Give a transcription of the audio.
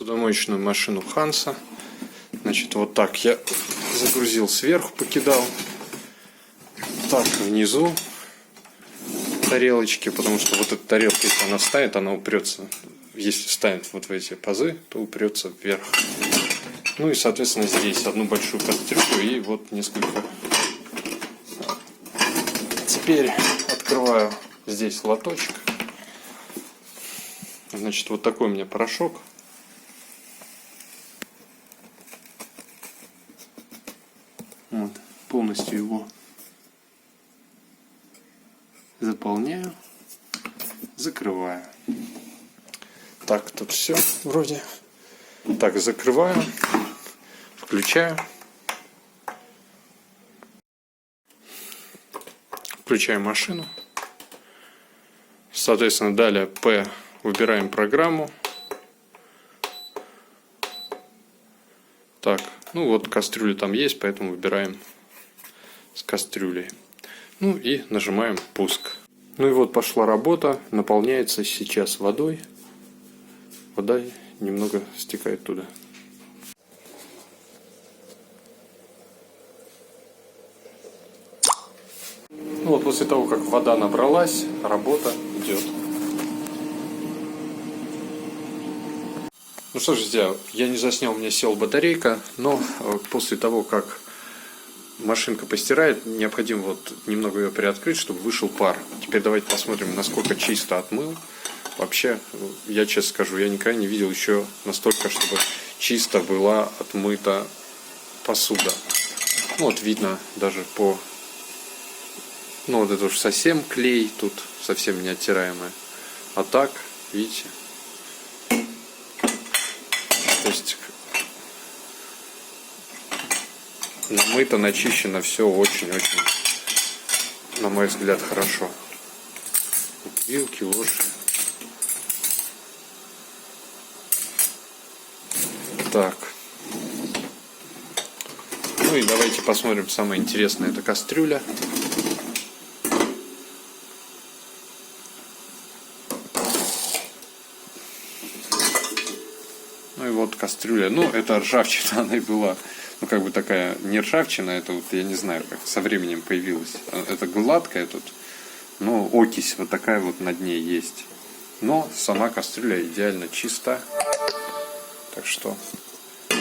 Посудомоечную машину Ханса. Значит, вот так я загрузил сверху, покидал. Так, внизу тарелочки, потому что вот эта тарелка, если она встанет, она упрется. Если встанет вот в эти пазы, то упрется вверх. Ну и, соответственно, здесь одну большую кастрюлю и вот несколько. Теперь открываю здесь лоточек. Значит, вот такой у меня порошок. Вот, полностью его заполняю, закрываю. Так, тут все вроде. Так, закрываю, включаю. Включаю машину. Соответственно, далее P выбираем программу. Так, ну вот кастрюля там есть, поэтому выбираем с кастрюлей. Ну и нажимаем пуск. Ну и вот пошла работа, наполняется сейчас водой. Вода немного стекает туда. Ну вот после того, как вода набралась, работа идет. Ну что ж, друзья, я не заснял, у меня села батарейка, но после того, как машинка постирает, необходимо вот немного ее приоткрыть, чтобы вышел пар. Теперь давайте посмотрим, насколько чисто отмыл. Вообще, я честно скажу, я никогда не видел еще настолько, чтобы чисто была отмыта посуда. Ну вот видно даже по... Ну вот это уж совсем клей, тут совсем неоттираемое. А так, видите... То есть намыто, начищено все очень-очень, на мой взгляд, хорошо. Вилки, ложки. Так. Ну и давайте посмотрим самое интересное. Это кастрюля. Ну и вот кастрюля. Ну, это ржавчина, она и была. Ну, как бы такая не ржавчина, это вот, я не знаю, как со временем появилась. Это гладкая тут, но окись вот такая вот на дне есть. Но сама кастрюля идеально чиста. Так что